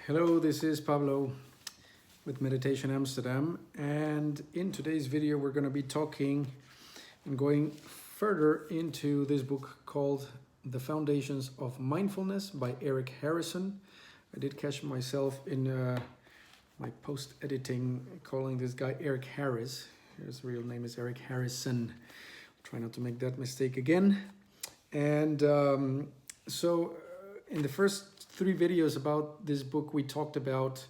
Hello, this is Pablo with Meditation Amsterdam, and in today's video we're going to be talking and going further into this book called The Foundations of Mindfulness by Eric Harrison. I did catch myself in my post-editing calling this guy Eric Harris. His real name is Eric Harrison. Try not to make that mistake again. And in the first 3 videos about this book, we talked about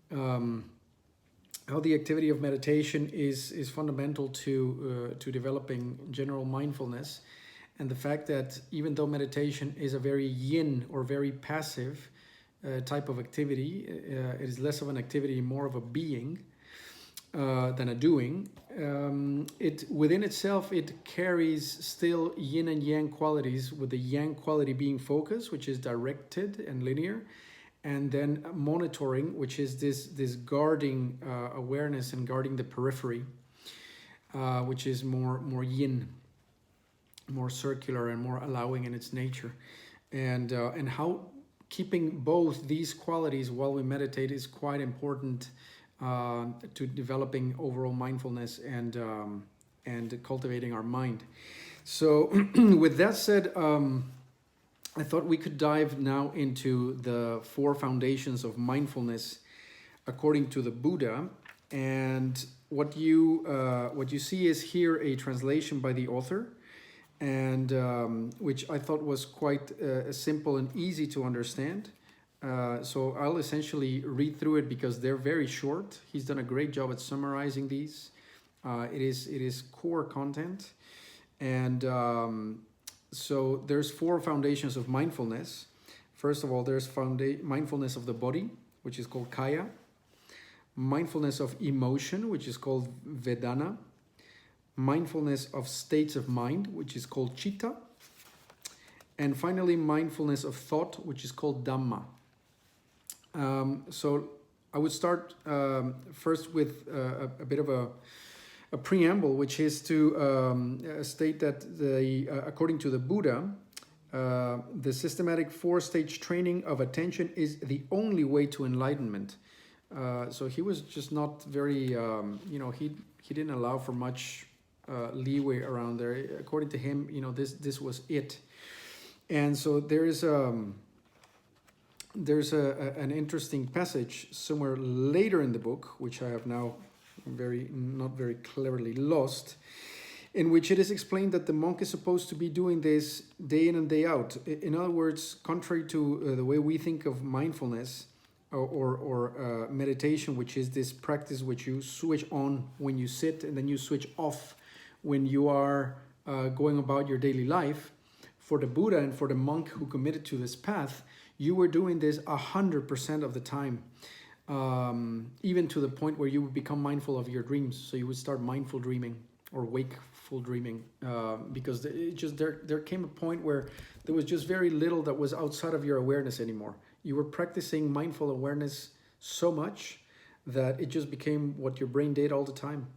how the activity of meditation is fundamental to developing general mindfulness, and the fact that even though meditation is a very yin or very passive type of activity, it is less of an activity, more of a being than a doing. It within itself, it carries still yin and yang qualities, with the yang quality being focus, which is directed and linear, and then monitoring, which is this guarding awareness and guarding the periphery, which is more yin, more circular and more allowing in its nature, and how keeping both these qualities while we meditate is quite important to developing overall mindfulness and cultivating our mind. So with that said, I thought we could dive now into the 4 foundations of mindfulness according to the Buddha. And what you see is here a translation by the author, and which I thought was quite simple and easy to understand. So I'll essentially read through it because they're very short. He's done a great job at summarizing these. It is core content. And so there's 4 foundations of mindfulness. First of all, there's mindfulness of the body, which is called kaya. Mindfulness of emotion, which is called vedana. Mindfulness of states of mind, which is called citta. And finally, mindfulness of thought, which is called dhamma. So I would start first with a bit of a preamble, which is to state that according to the Buddha, the systematic 4-stage training of attention is the only way to enlightenment. So he was just not very, he didn't allow for much leeway around there. According to him, this was it. And so there's an interesting passage somewhere later in the book, which I have now not very cleverly lost, in which it is explained that the monk is supposed to be doing this day in and day out. In other words, contrary to the way we think of mindfulness or meditation, which is this practice which you switch on when you sit and then you switch off when you are going about your daily life. For the Buddha and for the monk who committed to this path, you were doing this 100% of the time, even to the point where you would become mindful of your dreams. So you would start mindful dreaming or wakeful dreaming, because there came a point where there was just very little that was outside of your awareness anymore. You were practicing mindful awareness so much that it just became what your brain did all the time.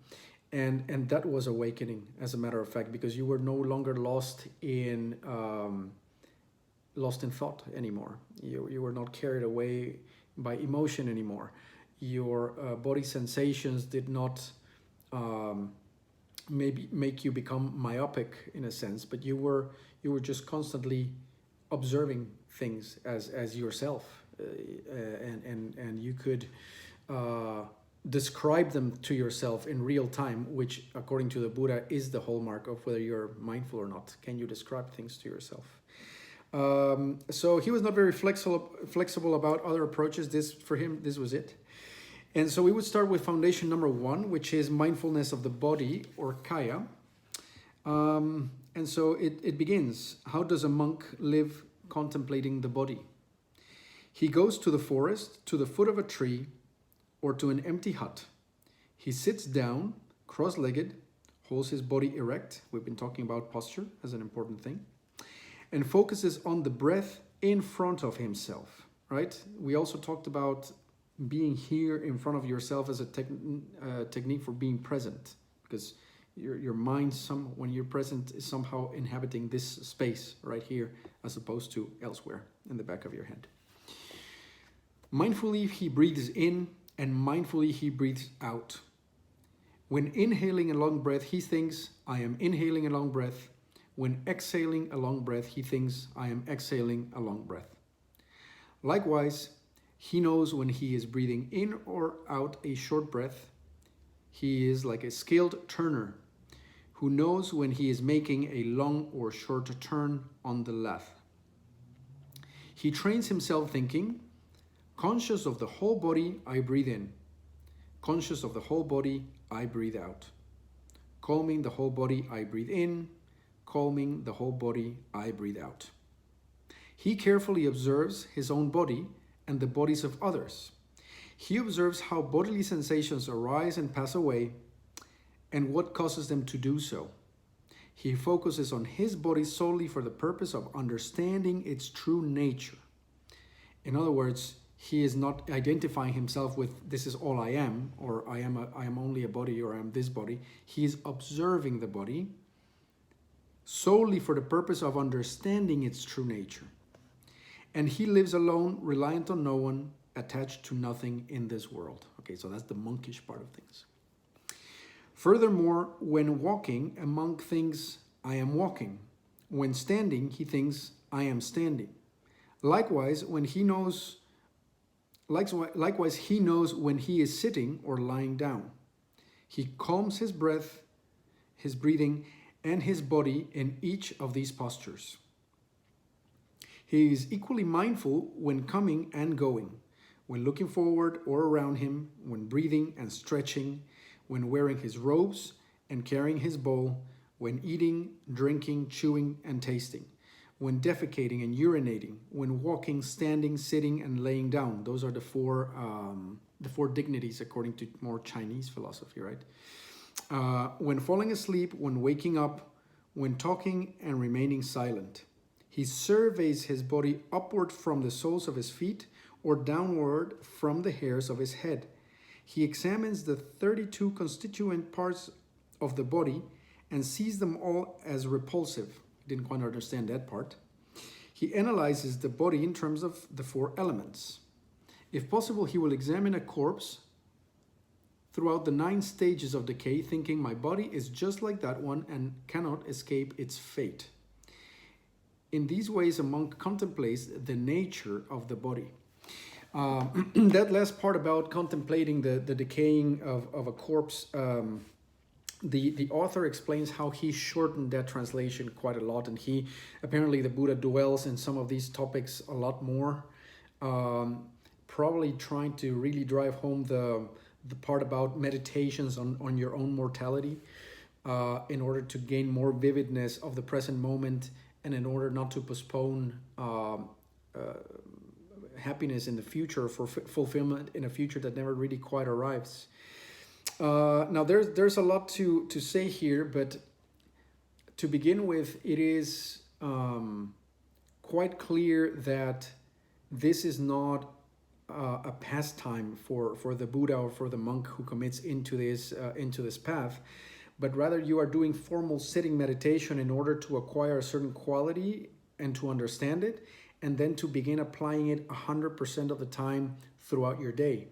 And that was awakening, as a matter of fact, because you were no longer lost in thought anymore. You were not carried away by emotion anymore. Your body sensations did not maybe make you become myopic in a sense, but you were just constantly observing things as yourself, and you could describe them to yourself in real time, which according to the Buddha is the hallmark of whether you're mindful or not. Can you describe things to yourself? So he was not very flexible about other approaches. For him, this was it. And so we would start with foundation number 1, which is mindfulness of the body, or kaya. And so it begins. How does a monk live contemplating the body? He goes to the forest, to the foot of a tree, or to an empty hut. He sits down, cross-legged, holds his body erect. We've been talking about posture as an important thing. And focuses on the breath in front of himself, right? We also talked about being here in front of yourself as a technique for being present, because your mind, when you're present, is somehow inhabiting this space right here, as opposed to elsewhere in the back of your head. Mindfully he breathes in and mindfully he breathes out. When inhaling a long breath, he thinks, I am inhaling a long breath. When exhaling a long breath, he thinks, I am exhaling a long breath. Likewise, he knows when he is breathing in or out a short breath. He is like a skilled turner who knows when he is making a long or short turn on the lathe. He trains himself thinking, conscious of the whole body, I breathe in. Conscious of the whole body, I breathe out. Calming the whole body, I breathe in. Calming the whole body, I breathe out. He carefully observes his own body and the bodies of others. He observes how bodily sensations arise and pass away and what causes them to do so. He focuses on his body solely for the purpose of understanding its true nature. In other words, he is not identifying himself with this is all I am, or I am only a body, or I am this body. He is observing the body solely for the purpose of understanding its true nature. And he lives alone, reliant on no one, attached to nothing in this world. Okay, so that's the monkish part of things. Furthermore, when walking, a monk thinks, I am walking. When standing, he thinks, I am standing. Likewise, he knows when he is sitting or lying down. He calms his breath, his breathing, and his body in each of these postures. He is equally mindful when coming and going, when looking forward or around him, when breathing and stretching, when wearing his robes and carrying his bowl, when eating, drinking, chewing, and tasting, when defecating and urinating, when walking, standing, sitting, and laying down. Those are the four dignities according to more Chinese philosophy, right? When falling asleep, when waking up, when talking and remaining silent. He surveys his body upward from the soles of his feet or downward from the hairs of his head. He examines the 32 constituent parts of the body and sees them all as repulsive. Didn't quite understand that part. He analyzes the body in terms of the 4 elements. If possible, he will examine a corpse throughout the 9 stages of decay, thinking my body is just like that one and cannot escape its fate. In these ways, a monk contemplates the nature of the body. That last part about contemplating the decaying of a corpse, the author explains how he shortened that translation quite a lot, and apparently the Buddha dwells in some of these topics a lot more, probably trying to really drive home the part about meditations on your own mortality, in order to gain more vividness of the present moment, and in order not to postpone happiness in the future, for fulfillment in a future that never really quite arrives. Now there's a lot to say here, but to begin with, it is quite clear that this is not a pastime for the Buddha or for the monk who commits into this path, but rather you are doing formal sitting meditation in order to acquire a certain quality and to understand it, and then to begin applying it 100% of the time throughout your day.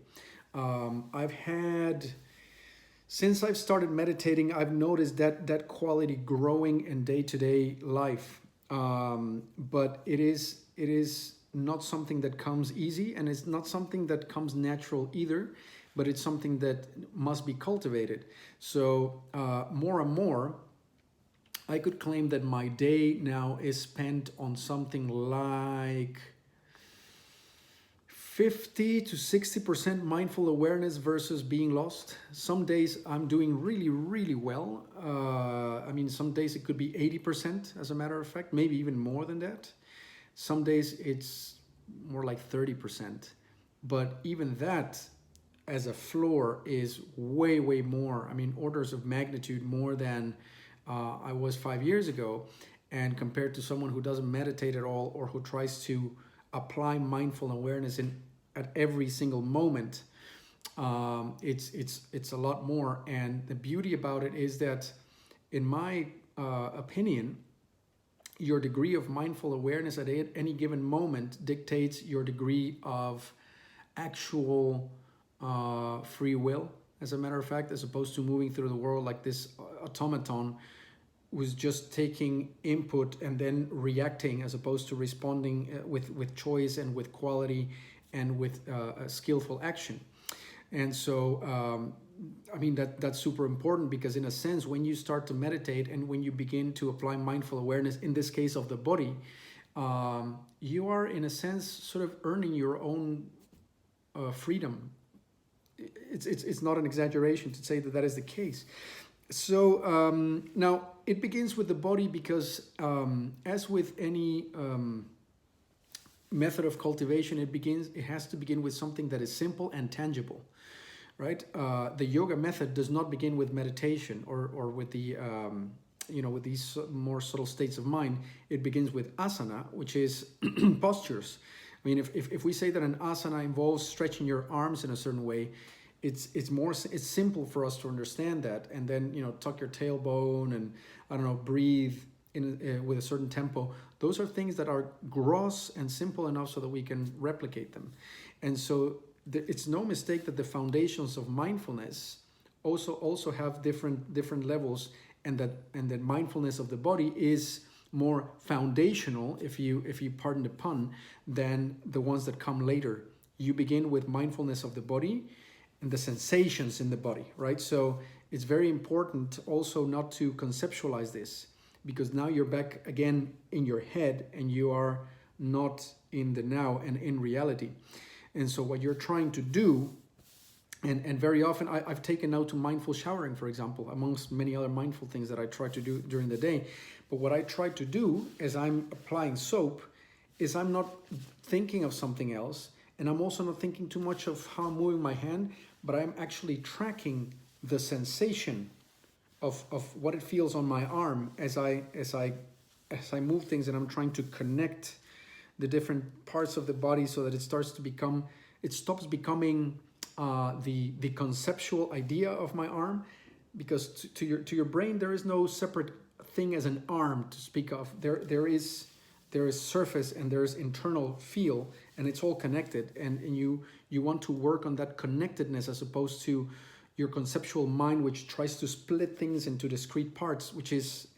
Since I've started meditating, I've noticed that quality growing in day-to-day life. But it is not something that comes easy, and it's not something that comes natural either, but it's something that must be cultivated. So more and more, I could claim that my day now is spent on something like 50 to 60% mindful awareness versus being lost. Some days I'm doing really, really well. Some days it could be 80%, as a matter of fact, maybe even more than that. Some days it's more like 30%. But even that as a floor is way, way more. Orders of magnitude more than I was 5 years ago. And compared to someone who doesn't meditate at all, or who tries to apply mindful awareness at every single moment, it's a lot more. And the beauty about it is that, in my opinion, your degree of mindful awareness at any given moment dictates your degree of actual free will, as a matter of fact, as opposed to moving through the world like this automaton was just taking input and then reacting, as opposed to responding with choice and with quality and with a skillful action. And so I mean, that's super important, because in a sense, when you start to meditate and when you begin to apply mindful awareness, in this case of the body, you are in a sense sort of earning your own freedom. It's not an exaggeration to say that that is the case. So now it begins with the body, because as with any method of cultivation, it has to begin with something that is simple and tangible, right? The yoga method does not begin with meditation or with the with these more subtle states of mind. It begins with asana, which is postures. I mean, if we say that an asana involves stretching your arms in a certain way, it's simple for us to understand that, and then tuck your tailbone and breathe with a certain tempo. Those are things that are gross and simple enough so that we can replicate them. And so it's no mistake that the foundations of mindfulness also have different levels, and that mindfulness of the body is more foundational, if you pardon the pun, than the ones that come later. You begin with mindfulness of the body and the sensations in the body, right? So it's very important also not to conceptualize this, because now you're back again in your head and you are not in the now and in reality. And so what you're trying to do, and very often I've taken now to mindful showering, for example, amongst many other mindful things that I try to do during the day. But what I try to do as I'm applying soap is I'm not thinking of something else, and I'm also not thinking too much of how I'm moving my hand, but I'm actually tracking the sensation of what it feels on my arm as I move things, and I'm trying to connect the different parts of the body so that it stops becoming the conceptual idea of my arm, because to your brain there is no separate thing as an arm to speak of. There is surface and there is internal feel, and it's all connected, and you want to work on that connectedness, as opposed to your conceptual mind, which tries to split things into discrete parts, which is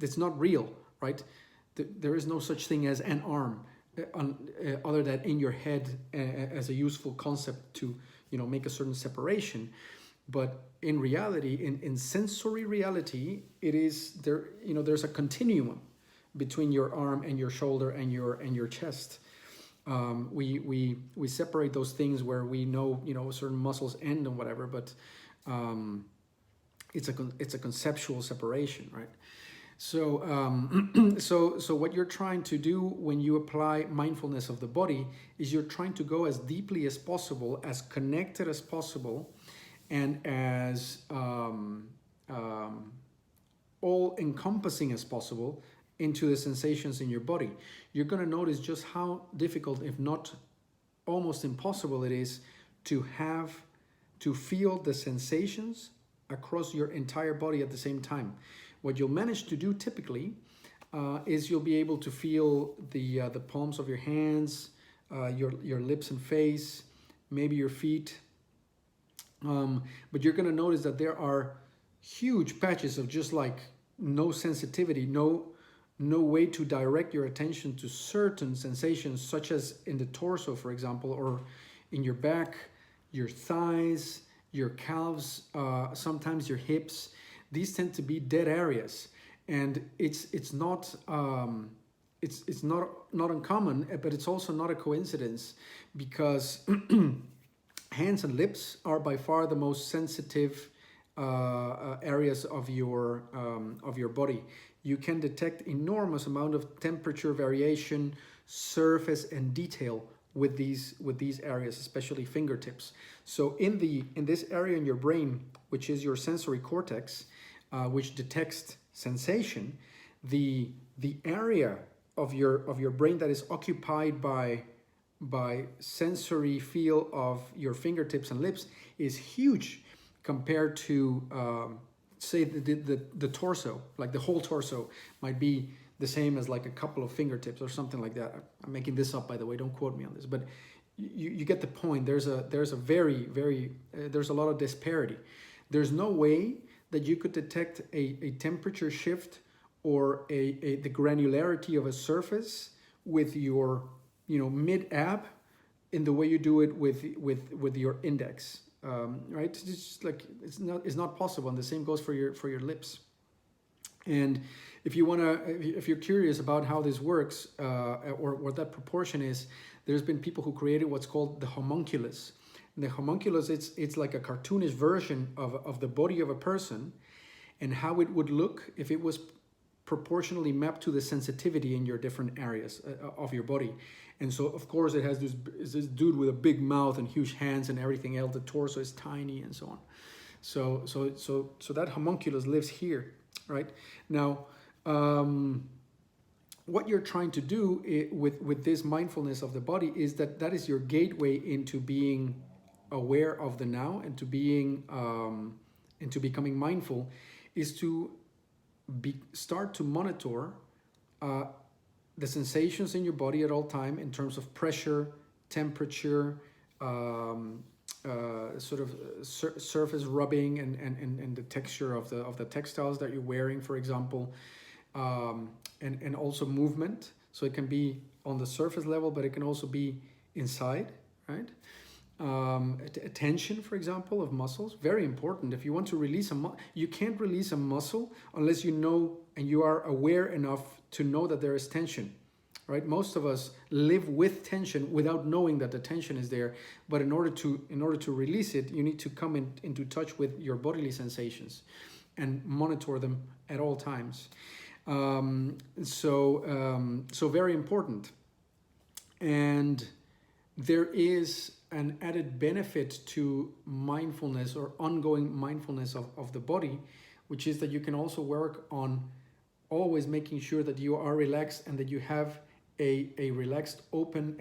it's not real, right? There is no such thing as an arm, other than in your head as a useful concept to make a certain separation. But in reality, in sensory reality, it is there. There's a continuum between your arm and your shoulder and your chest. We separate those things where we know certain muscles end and whatever, but it's a conceptual separation, right? So so what you're trying to do when you apply mindfulness of the body is you're trying to go as deeply as possible, as connected as possible, and as all-encompassing as possible into the sensations in your body. You're going to notice just how difficult, if not almost impossible, it is to feel the sensations across your entire body at the same time. What you'll manage to do typically is you'll be able to feel the palms of your hands, your lips and face, maybe your feet. But you're going to notice that there are huge patches of just like no sensitivity, no way to direct your attention to certain sensations, such as in the torso, for example, or in your back, your thighs, your calves, sometimes your hips. These tend to be dead areas, and it's not uncommon, but it's also not a coincidence, because hands and lips are by far the most sensitive areas of your body. You can detect enormous amount of temperature variation, surface, and detail with these areas, especially fingertips. So in this area in your brain, which is your sensory cortex, which detects sensation, the area of your brain that is occupied by sensory feel of your fingertips and lips is huge compared to say the torso. Like the whole torso might be the same as like a couple of fingertips or something like that. I'm making this up, by the way, don't quote me on this, but you get the point. There's a very there's a lot of disparity. There's no way that you could detect a temperature shift or the granularity of a surface with your mid-ab in the way you do it with your index, right? It's just like it's not possible, and the same goes for your lips. And if you're curious about how this works, or what that proportion is, there's been people who created what's called the homunculus. And the homunculus, it's like a cartoonish version of the body of a person, and how it would look if it was proportionally mapped to the sensitivity in your different areas of your body. And so, of course, it has this dude with a big mouth and huge hands and everything else. The torso is tiny and so on. So that homunculus lives here, right? Now, what you're trying to do with this mindfulness of the body is that is your gateway into being aware of the now, and to being into becoming mindful, is to start to monitor the sensations in your body at all time in terms of pressure, temperature, sort of surface rubbing, and the texture of the textiles that you're wearing, for example, and also movement. So it can be on the surface level, but it can also be inside, right? Tension, for example, of muscles, very important. If you want to release you can't release a muscle unless you know and you are aware enough to know that there is tension, right? Most of us live with tension without knowing that the tension is there. But in order to release it, you need to come into touch with your bodily sensations and monitor them at all times. So very important. And there is an added benefit to mindfulness, or ongoing mindfulness of the body, which is that you can also work on always making sure that you are relaxed, and that you have a relaxed, open,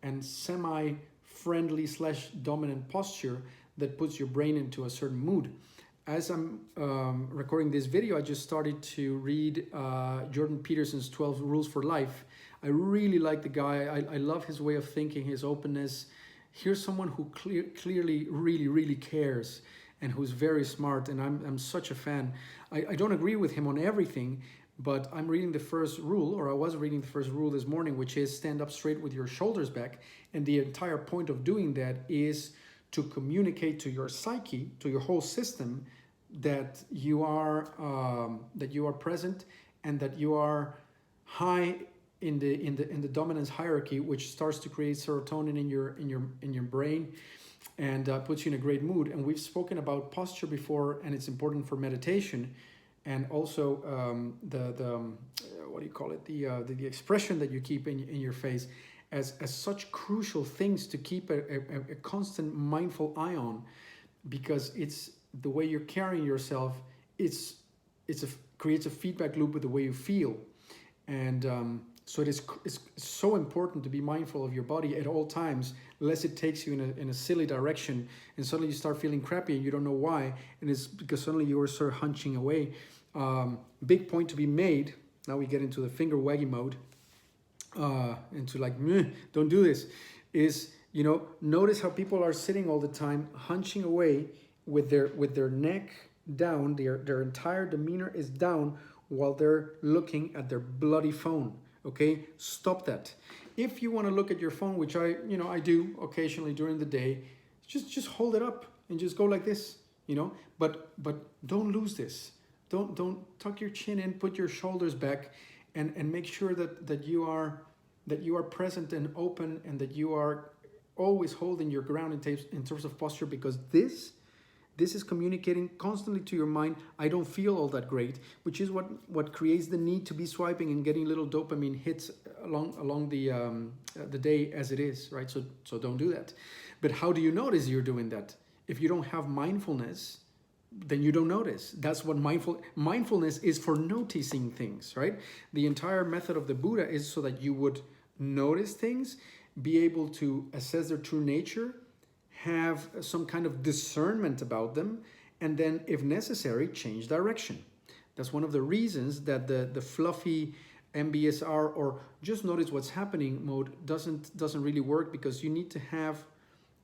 and semi-friendly / dominant posture that puts your brain into a certain mood. As I'm recording this video, I just started to read Jordan Peterson's 12 Rules for Life. I really like the guy. I love his way of thinking, his openness. Here's someone who clearly really cares, and who's very smart, and I'm such a fan. I don't agree with him on everything, but I'm reading the first rule, or I was reading the first rule this morning, which is stand up straight with your shoulders back. And the entire point of doing that is to communicate to your psyche, to your whole system, that you are present, and that you are high in the dominance hierarchy, which starts to create serotonin in your brain, and puts you in a great mood. And we've spoken about posture before, and it's important for meditation, and also what do you call it, the expression that you keep in your face, as such crucial things to keep a constant mindful eye on, because it's the way you're carrying yourself. It's creates a feedback loop with the way you feel, and so it's so important to be mindful of your body at all times, lest it takes you in a silly direction, and suddenly you start feeling crappy and you don't know why, and it's because suddenly you are sort of hunching away. Big point to be made. Now we get into the finger waggy mode, into like, don't do this. Is, notice how people are sitting all the time, hunching away with their neck down, their entire demeanor is down while they're looking at their bloody phone. Okay, stop that. If you want to look at your phone, which I do occasionally during the day, just hold it up and just go like this, But don't lose this. Don't tuck your chin in, put your shoulders back, and make sure that you are present and open, and that you are always holding your ground in terms of posture, because this is communicating constantly to your mind, I don't feel all that great, which is what creates the need to be swiping and getting little dopamine hits along the day as it is, right? So don't do that. But how do you notice you're doing that? If you don't have mindfulness, then you don't notice. That's what mindfulness is, for noticing things, right? The entire method of the Buddha is so that you would notice things, be able to assess their true nature, have some kind of discernment about them, and then, if necessary, change direction. That's one of the reasons that the fluffy MBSR or just notice what's happening mode doesn't really work, because you need to have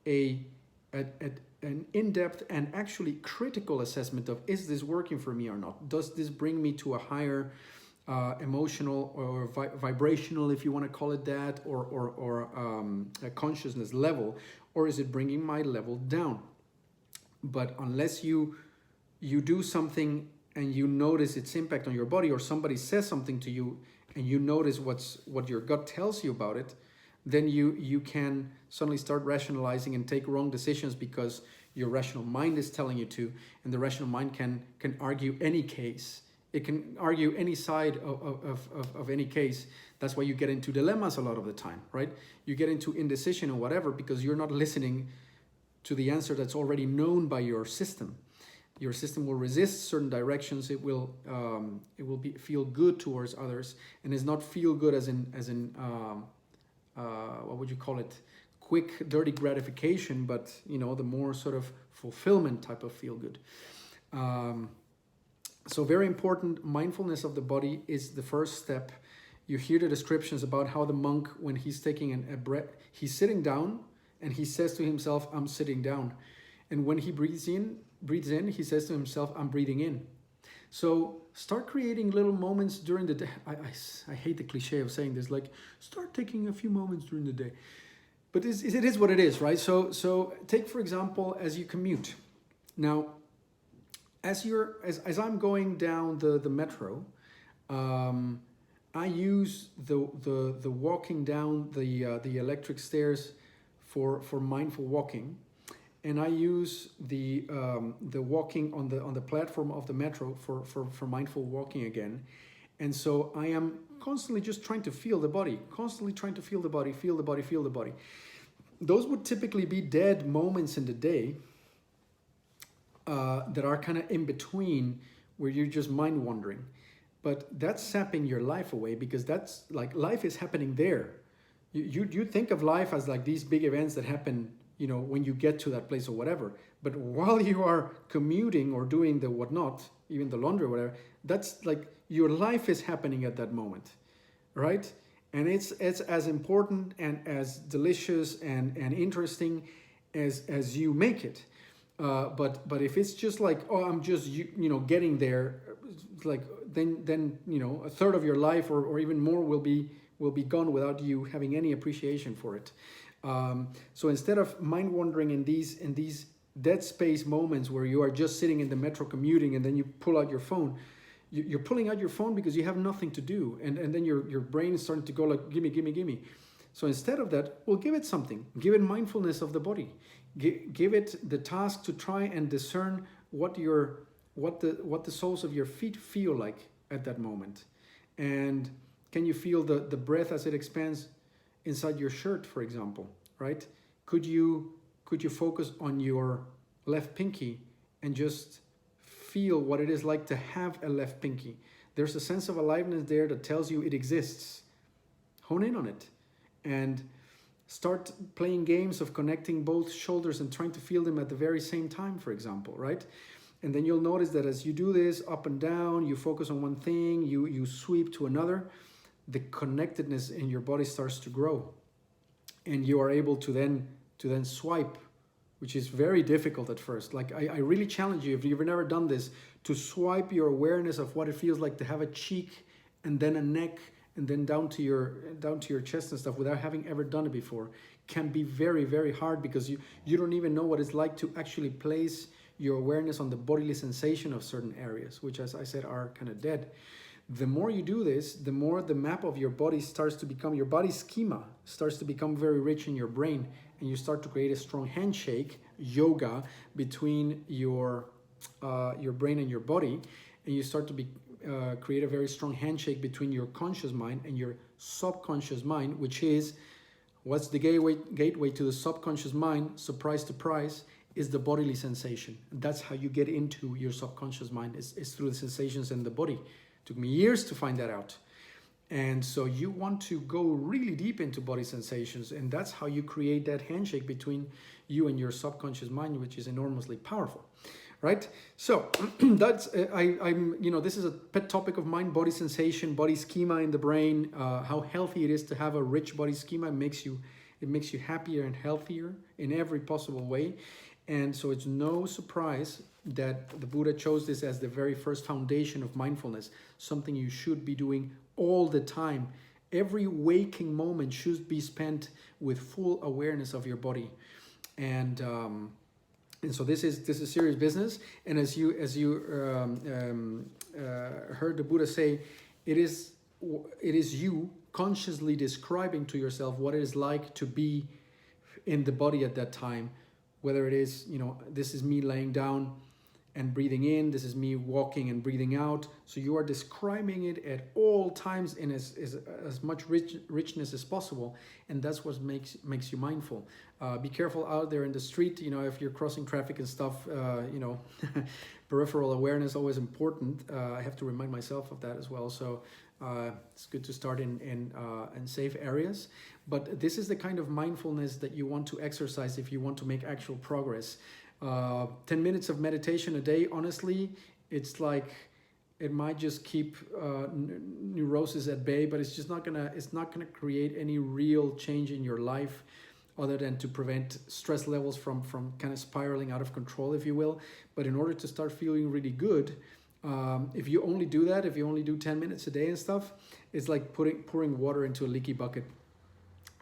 an in-depth and actually critical assessment of, is this working for me or not? Does this bring me to a higher emotional or vibrational, if you want to call it that, or a consciousness level, or is it bringing my level down? But unless you do something and you notice its impact on your body, or somebody says something to you and you notice what your gut tells you about it, then you can suddenly start rationalizing and take wrong decisions because your rational mind is telling you to, and the rational mind can argue any case. It can argue any side of any case. That's why you get into dilemmas a lot of the time, right? You get into indecision or whatever because you're not listening to the answer that's already known by your system. Your system will resist certain directions. It will feel good towards others, and is not feel good as in what would you call it? Quick, dirty gratification, but the more sort of fulfillment type of feel good. So very important, mindfulness of the body is the first step. You hear the descriptions about how the monk, when he's taking a breath, he's sitting down and he says to himself, I'm sitting down. And when he breathes in, he says to himself, I'm breathing in. So start creating little moments during the day. I hate the cliche of saying this, like start taking a few moments during the day. But it is what it is, right? So take, for example, as you commute. Now, as I'm going down the metro, I use the walking down the electric stairs for mindful walking, and I use the walking on the platform of the metro for mindful walking again. And so I am constantly just trying to feel the body, feel the body. Those would typically be dead moments in the day that are kind of in between, where you're just mind wandering. But that's sapping your life away, because that's like life is happening there. You think of life as like these big events that happen, when you get to that place or whatever. But while you are commuting or doing the whatnot, even the laundry or whatever, that's like your life is happening at that moment, right? And it's as important and as delicious and interesting as you make it. But if it's just like, oh, I'm just getting there, like then a third of your life or even more will be gone without you having any appreciation for it. So instead of mind wandering in these dead space moments where you are just sitting in the metro commuting and then you pull out your phone, you're pulling out your phone because you have nothing to do, and then your brain is starting to go like, gimme. So instead of that, well, give it something. Give it mindfulness of the body. Give it the task to try and discern what the soles of your feet feel like at that moment. And can you feel the breath as it expands inside your shirt, for example, right? Could you focus on your left pinky and just feel what it is like to have a left pinky? There's a sense of aliveness there that tells you it exists. Hone in on it and start playing games of connecting both shoulders and trying to feel them at the very same time, for example, right? And then you'll notice that as you do this up and down, you focus on one thing, you sweep to another, the connectedness in your body starts to grow. And you are able to then swipe, which is very difficult at first. Like I really challenge you, if you've never done this, to swipe your awareness of what it feels like to have a cheek and then a neck and then down to your chest and stuff without having ever done it before. Can be very, very hard, because you don't even know what it's like to actually place your awareness on the bodily sensation of certain areas, which, as I said, are kind of dead. The more you do this, the more the map of your body starts to become, your body schema starts to become very rich in your brain, and you start to create a strong handshake, yoga, between your brain and your body, and you start to create a very strong handshake between your conscious mind and your subconscious mind, which is, what's the gateway to the subconscious mind? Surprise, surprise, is the bodily sensation. That's how you get into your subconscious mind, is through the sensations in the body. It took me years to find that out. And so you want to go really deep into body sensations, and that's how you create that handshake between you and your subconscious mind, which is enormously powerful, right? So that's I'm this is a pet topic of mine: body sensation, body schema in the brain. How healthy it is to have a rich body schema. It makes you happier and healthier in every possible way. And so it's no surprise that the Buddha chose this as the very first foundation of mindfulness, something you should be doing all the time. Every waking moment should be spent with full awareness of your body. And so this is serious business. And as you heard the Buddha say, it is you consciously describing to yourself what it is like to be in the body at that time. Whether it is, this is me laying down and breathing in, this is me walking and breathing out. So you are describing it at all times in as much richness as possible. And that's what makes you mindful. Be careful out there in the street, if you're crossing traffic and stuff, peripheral awareness always important. I have to remind myself of that as well. So it's good to start in safe areas. But this is the kind of mindfulness that you want to exercise if you want to make actual progress. 10 minutes of meditation a day, honestly, it's like it might just keep neurosis at bay, but it's not gonna create any real change in your life, other than to prevent stress levels from kind of spiraling out of control, if you will. But in order to start feeling really good, if you only do that, if you only do 10 minutes a day and stuff, it's like pouring water into a leaky bucket.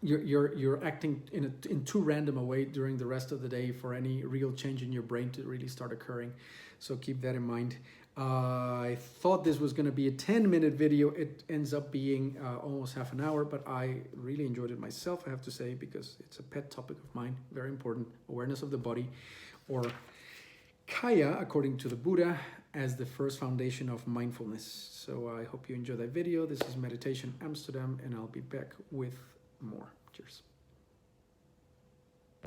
You're acting in too random a way during the rest of the day for any real change in your brain to really start occurring. So keep that in mind. I thought this was going to be a 10-minute video. It ends up being almost half an hour, but I really enjoyed it myself, I have to say, because it's a pet topic of mine. Very important. Awareness of the body, or Kaya, according to the Buddha, as the first foundation of mindfulness. So I hope you enjoyed that video. This is Meditation Amsterdam, and I'll be back with more. Cheers.